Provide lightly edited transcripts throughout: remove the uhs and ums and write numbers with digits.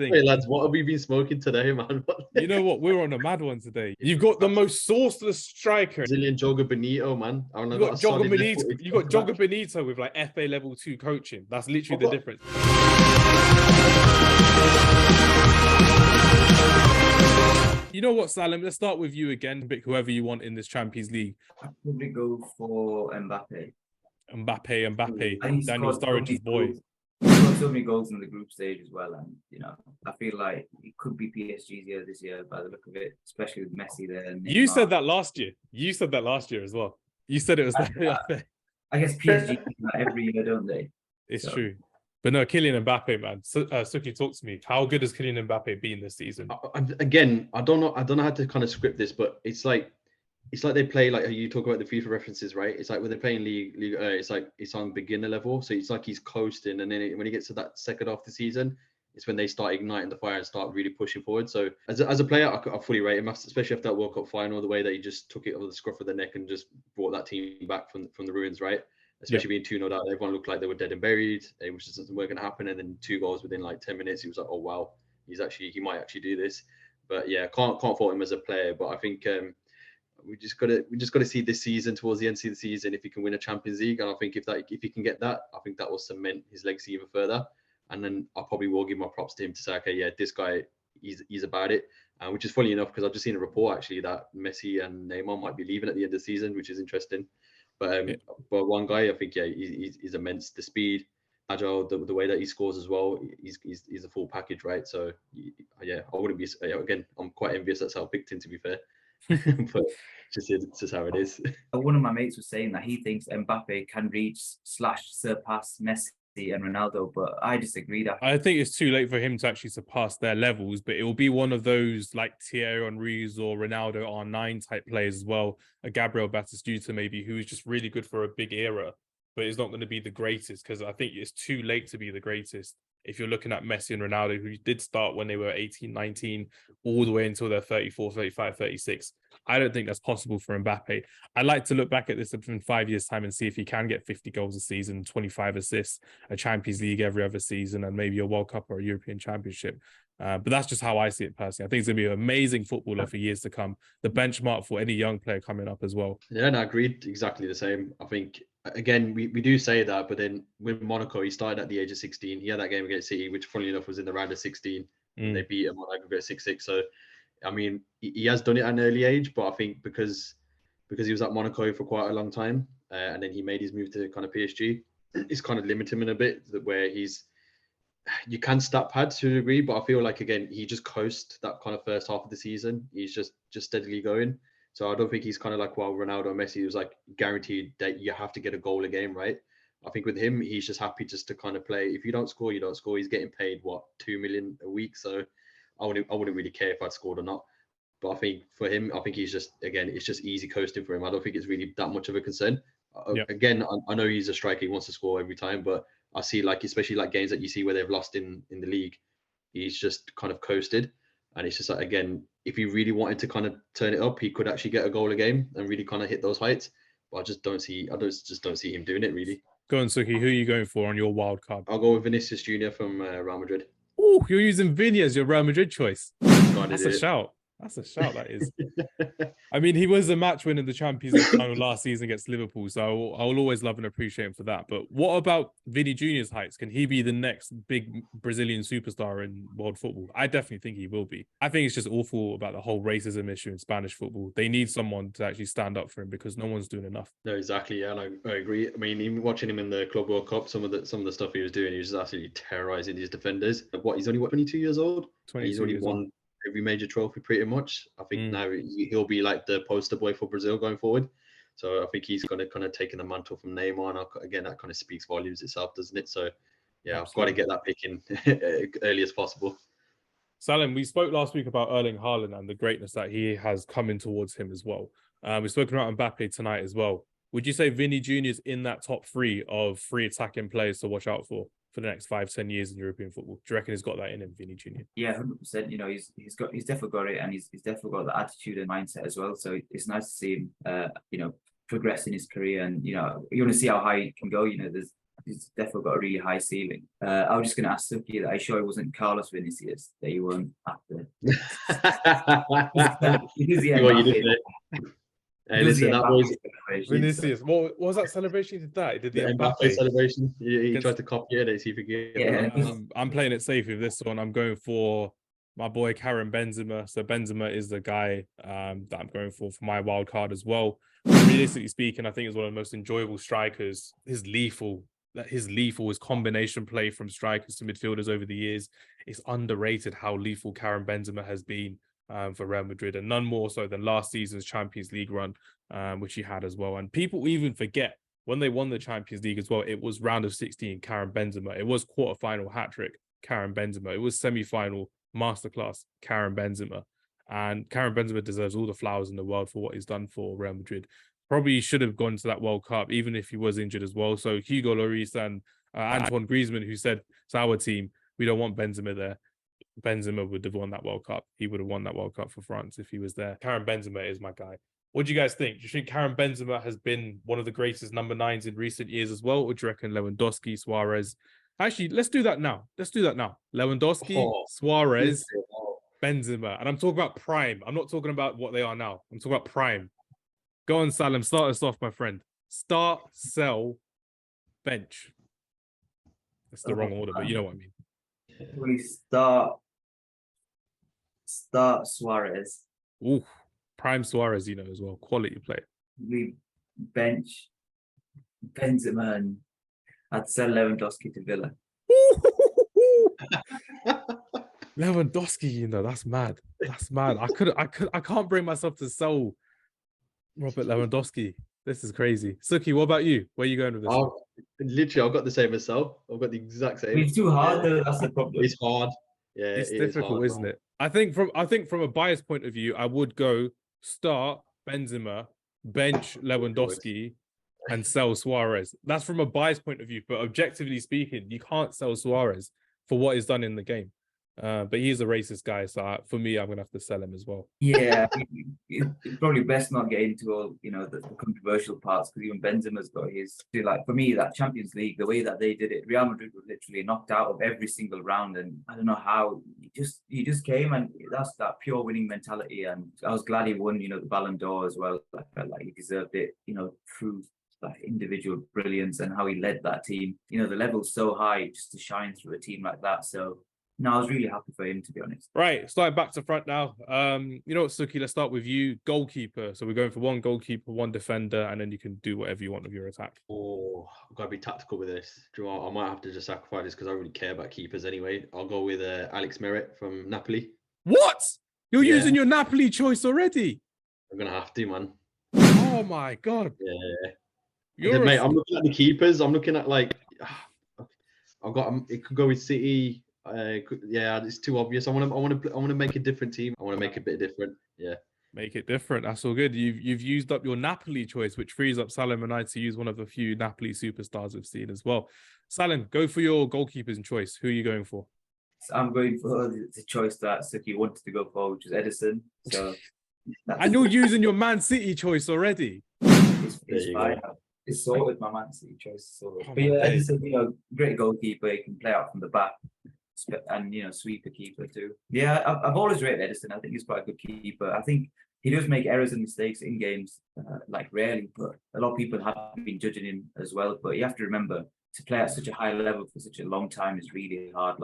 thing. Hey lads, what have we been smoking today, man? You know what? We're on a mad one today. You've got the most sourceless striker. Brazilian Joga Benito, man. I You got got a Joga solid Benito. left-footed You got Joga centre-back. Benito with like FA level 2 coaching. That's literally the difference. You know what, Salim? Let's start with you again. Pick whoever you want in this Champions League. I'd probably go for Mbappe. Mbappe. Daniel Sturridge's boy. He scored so many goals in the group stage as well, and I feel like it could be PSG's year this year by the look of it, especially with Messi there. And You Neymar. said that last year. You said that last year as well. You said it was that. I guess PSG do that every year, don't they? It's true. But no, Kylian Mbappe, man. Sukhi, talk to me. How good has Kylian Mbappe been this season? Again, I don't know how to kind of script this, but it's like they play like you talk about the FIFA references, right? It's like when they're playing league, it's like it's on beginner level, so it's like he's coasting, and then when he gets to that second half of the season, it's when they start igniting the fire and start really pushing forward. So as a player, I fully rate him, especially after that World Cup final, the way that he just took it over the scruff of the neck and just brought that team back from the ruins, right? Especially being 2-0 down, everyone looked like they were dead and buried. It was just something weren't going to happen, and then 2 goals within like 10 minutes. He was like, oh wow, he might actually do this. But yeah, can't fault him as a player. But I think we just gotta see this season, towards the end of the season, if he can win a Champions League. And I think if he can get that, I think that will cement his legacy even further. And then I probably will give my props to him to say, okay, yeah, this guy, he's about it. Which is funny enough, because I've just seen a report actually that Messi and Neymar might be leaving at the end of the season, which is interesting. But one guy, I think, yeah, he's immense. The speed, agile, the way that he scores as well, he's a full package, right? So yeah, I wouldn't be, again, I'm quite envious that's how I picked him, to be fair. But it's just how it is. One of my mates was saying that he thinks Mbappe can reach/surpass Messi and Ronaldo, but I disagreed. I think it's too late for him to actually surpass their levels, but it will be one of those like Thierry Henry's or Ronaldo R9 type players as well. A Gabriel Batistuta maybe, who is just really good for a big era, but is not going to be the greatest, because I think it's too late to be the greatest. If you're looking at Messi and Ronaldo, who did start when they were 18, 19, all the way until they're 34, 35, 36. I don't think that's possible for Mbappe. I'd like to look back at this in 5 years' time and see if he can get 50 goals a season, 25 assists, a Champions League every other season, and maybe a World Cup or a European Championship. But that's just how I see it personally. I think he's going to be an amazing footballer for years to come. The benchmark for any young player coming up as well. Yeah, and I agreed exactly the same. I think, again, we do say that, but then with Monaco, he started at the age of 16. He had that game against City, which funnily enough was in the round of 16. And they beat him on aggregate 6-6. So, I mean, he has done it at an early age, but I think because he was at Monaco for quite a long time, and then he made his move to kind of PSG, it's kind of limited him in a bit, where you can stat pad to a degree, but I feel like, again, he just coasts that kind of first half of the season. He's just steadily going. So I don't think he's kind of like, well, Ronaldo and Messi was like guaranteed that you have to get a goal a game, right? I think with him, he's just happy just to kind of play. If you don't score, you don't score. He's getting paid, 2 million a week. So I wouldn't really care if I'd scored or not. But I think for him, he's just, again, it's just easy coasting for him. I don't think it's really that much of a concern. Again, I know he's a striker. He wants to score every time, but I see, like, especially like games that you see where they've lost in the league, he's just kind of coasted. And it's just like, again, if he really wanted to kind of turn it up, he could actually get a goal a game and really kind of hit those heights. But I just don't see him doing it, really. Go on, Sukhi. Who are you going for on your wild card? I'll go with Vinicius Jr. from Real Madrid. Oh, you're using Vini as your Real Madrid choice. That's a shout. That's a shout, that is. I mean, he was a match winner in the Champions League final last season against Liverpool, so I will always love and appreciate him for that. But what about Vini Jr.'s heights? Can he be the next big Brazilian superstar in world football? I definitely think he will be. I think it's just awful about the whole racism issue in Spanish football. They need someone to actually stand up for him, because no one's doing enough. No, exactly. Yeah, and I agree. I mean, even watching him in the Club World Cup, some of the stuff he was doing, he was just absolutely terrorizing his defenders. He's only 22 years old? He's only won every major trophy pretty much. I think now he'll be like the poster boy for Brazil going forward. So I think he's going to kind of taking the mantle from Neymar. And again, that kind of speaks volumes itself, doesn't it? So yeah, absolutely. I've got to get that pick in early as possible. Salim, we spoke last week about Erling Haaland and the greatness that he has coming towards him as well. We've spoken about Mbappe tonight as well. Would you say Vini Jr. is in that top 3 of 3 attacking players to watch out for the next 5-10 years in European football? Do you reckon he's got that in him, Vini Jr.? Yeah, 100%. You know, he's definitely got it, and he's definitely got the attitude and mindset as well. So it's nice to see him, progress in his career, and you want to see how high he can go. You know, he's definitely got a really high ceiling. I was just going to ask Sukhi that. Are you sure it wasn't Carlos Vinicius that you weren't after? Because See what you did there. Hey, listen, that was Vinicius. What was that celebration? He did that. He did the Mbappe celebration. He tried to copy it. Is he forget? Yeah. I'm playing it safe with this one. I'm going for my boy Karim Benzema. So Benzema is the guy that I'm going for my wild card as well. Realistically speaking, I think he's one of the most enjoyable strikers. His combination play from strikers to midfielders over the years. It's underrated how lethal Karim Benzema has been for Real Madrid, and none more so than last season's Champions League run, which he had as well. And people even forget when they won the Champions League as well, it was round of 16 Karim Benzema. It was quarterfinal hat-trick Karim Benzema. It was semi-final masterclass Karim Benzema. And Karim Benzema deserves all the flowers in the world for what he's done for Real Madrid. Probably should have gone to that World Cup, even if he was injured as well. So Hugo Lloris and Antoine Griezmann, who said, it's our team, we don't want Benzema there. Benzema would have won that World Cup. He would have won that World Cup for France if he was there. Karim Benzema is my guy. What do you guys think? Do you think Karim Benzema has been one of the greatest number 9s in recent years as well? Or do you reckon Lewandowski, Suarez? Actually, let's do that now. Lewandowski, Suarez, Benzema. And I'm talking about prime. I'm not talking about what they are now. I'm talking about prime. Go on, Salim. Start us off, my friend. Start, sell, bench. That's the wrong order, but you know what I mean. We start Suarez. Ooh, prime Suarez, as well. Quality player. We bench Benzema and I'd sell Lewandowski to Villa. Lewandowski, that's mad. That's mad. I can't bring myself to sell Robert Lewandowski. This is crazy. Sukhi, what about you? Where are you going with this? Literally, I've got the same as Sal. I've got the exact same. It's too hard though. That's the problem. It's hard. Yeah, it's difficult, isn't it? I think from a bias point of view, I would go start Benzema, bench Lewandowski, and sell Suarez. That's from a bias point of view, but objectively speaking, you can't sell Suarez for what he's done in the game. But he's a racist guy, so for me, I'm gonna have to sell him as well. Yeah, it's probably best not get into all the controversial parts, because even Benzema's got his. For me, that Champions League, the way that they did it, Real Madrid were literally knocked out of every single round, and I don't know how he just came, and that's that pure winning mentality. And I was glad he won, the Ballon d'Or as well. I felt like he deserved it, through individual brilliance and how he led that team. The level's so high just to shine through a team like that. So. No, I was really happy for him, to be honest. Right, starting back to front now. You know what, Sukhi, let's start with you. Goalkeeper. So we're going for one goalkeeper, one defender, and then you can do whatever you want with your attack. Oh, I've got to be tactical with this. Do you know what? I might have to just sacrifice this because I don't really care about keepers anyway. I'll go with Alex Meret from Napoli. What? You're using your Napoli choice already? I'm going to have to, man. Oh, my God. Yeah. Mate, I'm looking at the keepers. I'm looking at, it could go with City. It's too obvious. I want to make a different team. I want to make a bit different. Yeah, make it different. That's all good. You've used up your Napoli choice, which frees up Salim and I to use one of the few Napoli superstars we've seen as well. Salim, go for your goalkeepers in choice. Who are you going for? So I'm going for the choice that Sukhi wanted to go for, which is Ederson. So, and you're using your Man City choice already. It's fine. It's sorted. My Man City choice is sorted. But yeah, Ederson, great goalkeeper. He can play out from the back. And sweep the keeper too. Yeah, I've always rated Ederson. I think he's quite a good keeper. I think he does make errors and mistakes in games, rarely, but a lot of people have been judging him as well. But you have to remember, to play at such a high level for such a long time is really hard.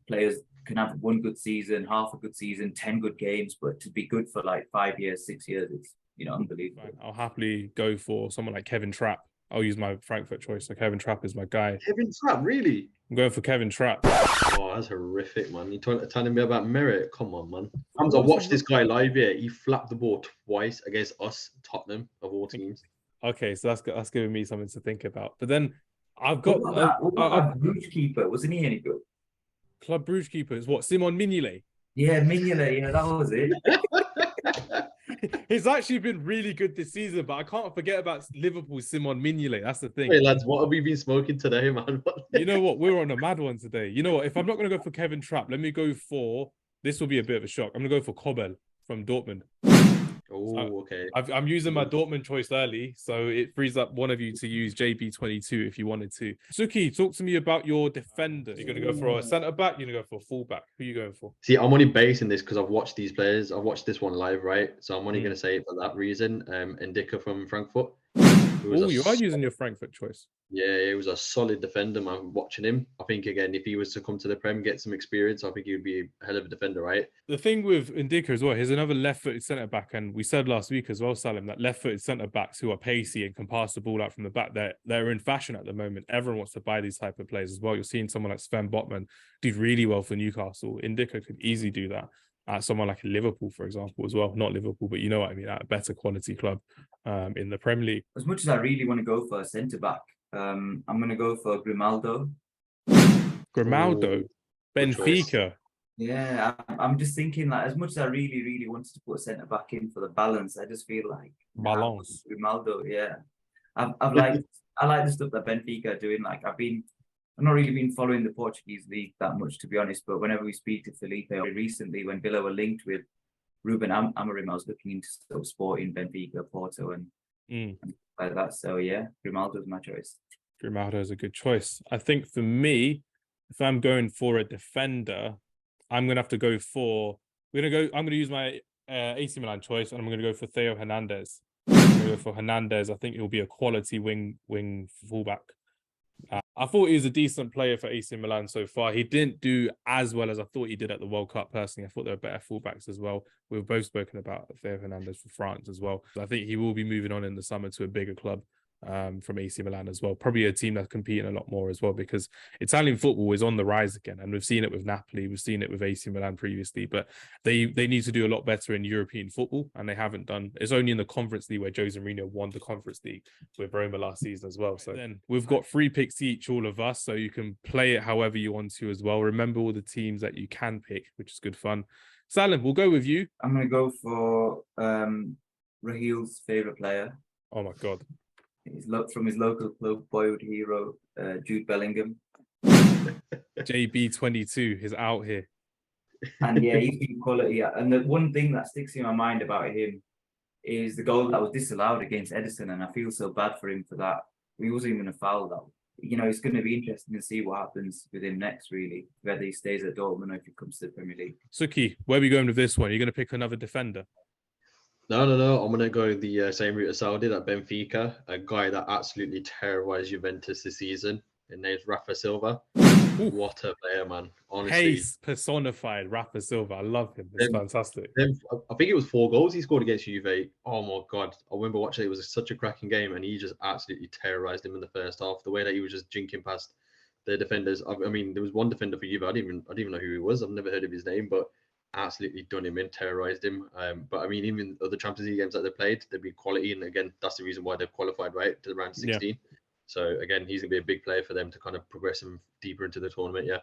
Players can have one good season, half a good season, 10 good games, but to be good for 5 years, 6 years, it's unbelievable. Fine. I'll happily go for someone like Kevin Trapp. I'll use my Frankfurt choice. So Kevin Trapp is my guy. Kevin Trapp, really? I'm going for Kevin Trapp. Oh, that's horrific, man. You're telling me about Meret? Come on, man. Hamz, I watched this guy live here. He flapped the ball twice against us, Tottenham, of all teams. Okay, so that's giving me something to think about. But then I've got... What about Bruges keeper? Wasn't he any good? Club Bruges keeper is what? Simon Mignolet? Yeah, Mignolet. That was it. He's actually been really good this season, but I can't forget about Liverpool's Simon Mignolet. That's the thing. Hey, lads, what have we been smoking today, man? You know what? We're on a mad one today. You know what? If I'm not going to go for Kevin Trapp, let me go for... This will be a bit of a shock. I'm going to go for Kobel from Dortmund. Oh, okay. I'm using my Dortmund choice early, so it frees up one of you to use JB22 if you wanted to. Sukhi, talk to me about your defender. You're going to go for a centre back. You're going to go for a full back. Who are you going for? See, I'm only basing this because I've watched these players. I've watched this one live, right? So I'm only going to say it for that reason. Ndicka from Frankfurt. Oh, you are using your Frankfurt choice. Yeah, he was a solid defender, man. Watching him, I think again, if he was to come to the Prem, get some experience, I think he would be a hell of a defender, right? The thing with Ndicka as well, he's another left-footed centre back, and we said last week as well, Salim, that left-footed centre backs who are pacey and can pass the ball out from the back, they're in fashion at the moment. Everyone wants to buy these type of players as well. You're seeing someone like Sven Botman do really well for Newcastle. Ndicka could easily do that at someone like Liverpool, for example, as well. Not Liverpool, but you know what I mean, at a better quality club in the Premier League. As much as I really want to go for a centre back, I'm going to go for Grimaldo. Grimaldo, Benfica. Yeah, I'm just thinking like as much as I really, really wanted to put a centre back in for the balance, I just feel like balance. Grimaldo, yeah. I like the stuff that Benfica are doing. Like I've not really been following the Portuguese league that much, to be honest. But whenever we speak to Felipe recently, when Villa were linked with Ruben Amorim, I was looking into sort of Sporting, Benfica, Porto, and like that. So yeah, Grimaldo's my choice. Grimaldo is a good choice. I think for me, if I'm going for a defender, I'm gonna have to go for. I'm gonna use my AC Milan choice, and I'm gonna go for Theo Hernandez. I'm gonna go for Hernandez. I think he'll be a quality wing fullback. I thought he was a decent player for AC Milan so far. He didn't do as well as I thought he did at the World Cup. Personally, I thought there were better fullbacks as well. We've both spoken about Theo Hernandez for France as well. So I think he will be moving on in the summer to a bigger club from AC Milan as well. Probably a team that's competing a lot more as well, because Italian football is on the rise again. And we've seen it with Napoli. We've seen it with AC Milan previously. But they need to do a lot better in European football, and they haven't done. It's only in the Conference League where Jose Mourinho won the Conference League with Roma last season as well. So then we've got 3 picks each, all of us, so you can play it however you want to as well. Remember all the teams that you can pick, which is good fun. Salim, we'll go with you. I'm going to go for Rahil's favourite player. Oh my God. He's from his local club, boyhood hero, Jude Bellingham. JB22 is out here. And yeah, he's been quality. And the one thing that sticks in my mind about him is the goal that was disallowed against Ederson, and I feel so bad for him for that. He wasn't even a foul, though. You know, it's going to be interesting to see what happens with him next, really, whether he stays at Dortmund or if he comes to the Premier League. Sukhi, where are we going with this one? Are you going to pick another defender? No. I'm going to go the same route as Saudi, that Benfica, a guy that absolutely terrorized Juventus this season. His name's Rafa Silva. Ooh. What a player, man. Honestly. Pace personified, Rafa Silva. I love him. It's fantastic. I think it was 4 goals he scored against Juve. Oh, my God. I remember watching it. It was such a cracking game, and he just absolutely terrorized him in the first half. The way that he was just jinking past the defenders. I mean, there was one defender for Juve. I didn't even know who he was. I've never heard of his name, but absolutely done him in, terrorized him. But I mean, even other Champions League games that they played, they'd be quality, and again, that's the reason why they've qualified right to the round 16. Yeah. So again, he's gonna be a big player for them to kind of progress him deeper into the tournament. Yeah,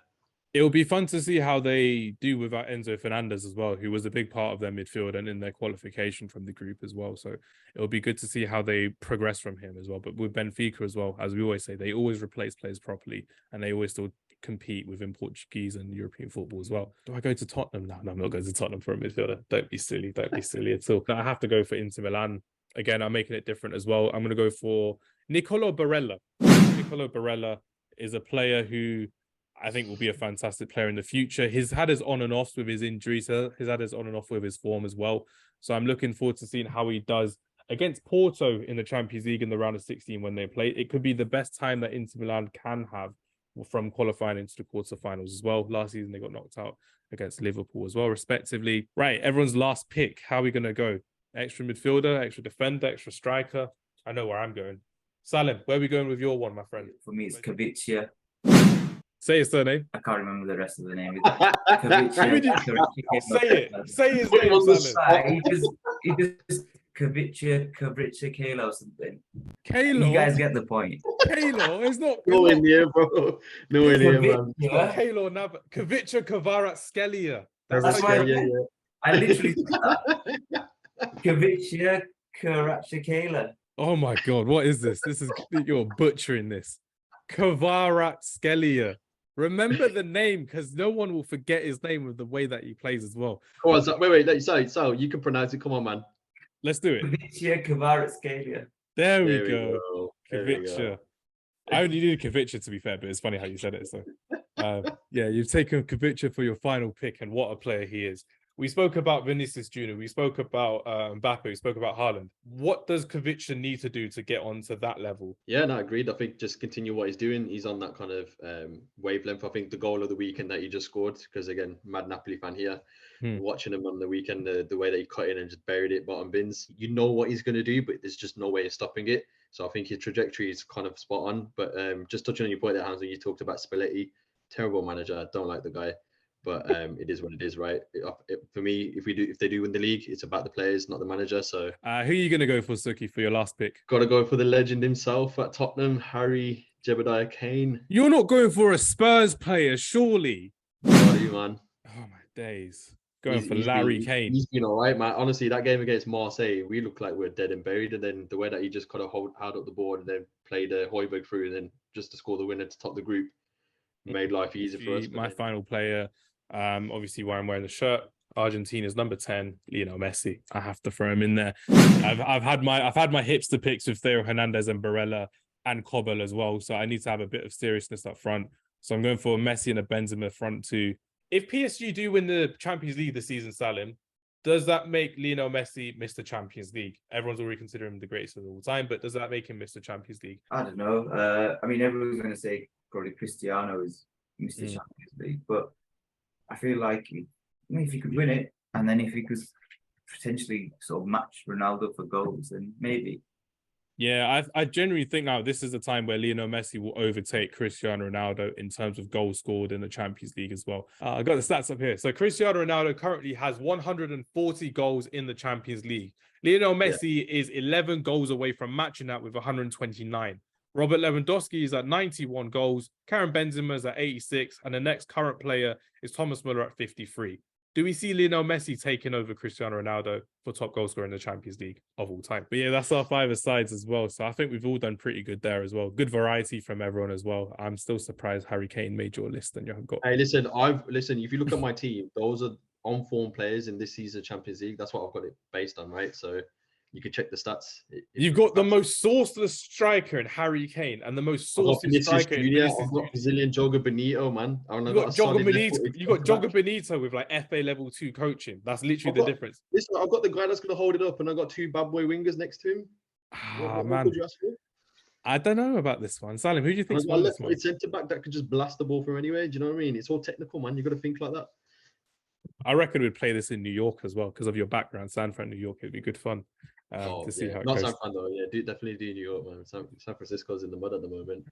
it'll be fun to see how they do without Enzo Fernandez as well, who was a big part of their midfield and in their qualification from the group as well. So it'll be good to see how they progress from him as well. But with Benfica as well, as we always say, they always replace players properly, and they always still compete within Portuguese and European football as well. Do I go to Tottenham? No, I'm not going to Tottenham for a midfielder. Don't be silly at all. I have to go for Inter Milan. Again, I'm making it different as well. I'm going to go for Nicolo Barella. Nicolo Barella is a player who I think will be a fantastic player in the future. He's had his on and offs with his injuries. He's had his on and off with his form as well. So I'm looking forward to seeing how he does against Porto in the Champions League in the round of 16 when they play. It could be the best time that Inter Milan can have from qualifying into the quarterfinals as well. Last season, they got knocked out against Liverpool as well, respectively. Right, everyone's last pick. How are we going to go? Extra midfielder, extra defender, extra striker? I know where I'm going. Salim, where are we going with your one, my friend? For me, it's Kvicha. Say his surname. I can't remember the rest of the name. Kvicha. Say his name, Salim. He just Kvicha Kalo or something. Kalo? You guys get the point. Kalo is not. No in here, bro. No in here, man. Kalo Nava. Kvicha Kvaratskhelia. That's why I literally said that. Kvicha Kvaratskhelia. Oh my God, what is this? You're butchering this. Kvaratskhelia. Remember the name, because no one will forget his name with the way that he plays as well. Oh, so, wait, so you can pronounce it. Come on, man. Let's do it. Kvicha, Kvaratskhelia. There we There go. There we Kvicha. go. I only knew Kvicha, to be fair, but it's funny how you said it. So, yeah, you've taken Kvicha for your final pick, and what a player he is. We spoke about Vinicius Jr. We spoke about Mbappe. We spoke about Haaland. What does Kvicha need to do to get onto that level? Yeah, no, agreed. I think just continue what he's doing. He's on that kind of wavelength. I think the goal of the weekend that he just scored, because again, mad Napoli fan here, watching him on the weekend, the way that he cut in and just buried it bottom bins. You know what he's going to do, but there's just no way of stopping it. So I think his trajectory is kind of spot on. But just touching on your point there, Hamz, when you talked about Spalletti, terrible manager. I don't like the guy. But it is what it is, right? For me, if they do win the league, it's about the players, not the manager. So who are you going to go for, Sukhi, for your last pick? Got to go for the legend himself at Tottenham, Harry Jebediah Kane. You're not going for a Spurs player, surely? What are you, man? Oh, my days. Going for Larry Kane. He's been all right, man. Honestly, that game against Marseille, we looked like we're dead and buried. And then the way that he just kind of held up the board and then played Højbjerg through and then just to score the winner to top the group made life easier for us. My final player, obviously where I'm wearing the shirt, Argentina's number 10, Lionel Messi. I have to throw him in there. I've had my hipster picks with Theo Hernandez and Barella and Kobel as well. So I need to have a bit of seriousness up front. So I'm going for Messi and a Benzema front two. If PSG do win the Champions League this season, Salim, does that make Lionel Messi Mr. Champions League? Everyone's already considering him the greatest of all time, but does that make him Mr. Champions League? I don't know. I mean, everyone's going to say probably Cristiano is Mr. Champions League, but I feel like if he could win it, and then if he could potentially sort of match Ronaldo for goals, then maybe. Yeah, I genuinely think now this is the time where Lionel Messi will overtake Cristiano Ronaldo in terms of goals scored in the Champions League as well. I got the stats up here. So Cristiano Ronaldo currently has 140 goals in the Champions League. Lionel Messi is 11 goals away from matching that with 129. Robert Lewandowski is at 91 goals. Karim Benzema is at 86. And the next current player is Thomas Muller at 53. Do we see Lionel Messi taking over Cristiano Ronaldo for top goal scorer in the Champions League of all time? But yeah, that's our 5 sides as well. So I think we've all done pretty good there as well. Good variety from everyone as well. I'm still surprised Harry Kane made your list and you haven't got. Hey, listen, if you look at my team, those are on-form players in this season Champions League. That's what I've got it based on, right? So you can check the stats. You've got the most sourceless striker in Harry Kane and the most sourceless striker in Vinicius Jr. I've got Brazilian Joga Benito, man. You got Joga Benito with like FA level 2 coaching. That's literally the difference. Listen, I've got the guy that's going to hold it up, and I've got 2 bad boy wingers next to him. Man. What could you ask for? I don't know about this one. Salim, who do you think? I've got a left-footed centre-back that could just blast the ball from anywhere. Do you know what I mean? It's all technical, man. You've got to think like that. I reckon we'd play this in New York as well because of your background. San Fran, New York, it'd be good fun. To see how it goes. Not San Fran though, yeah. Definitely do New York, man. San Francisco's in the mud at the moment.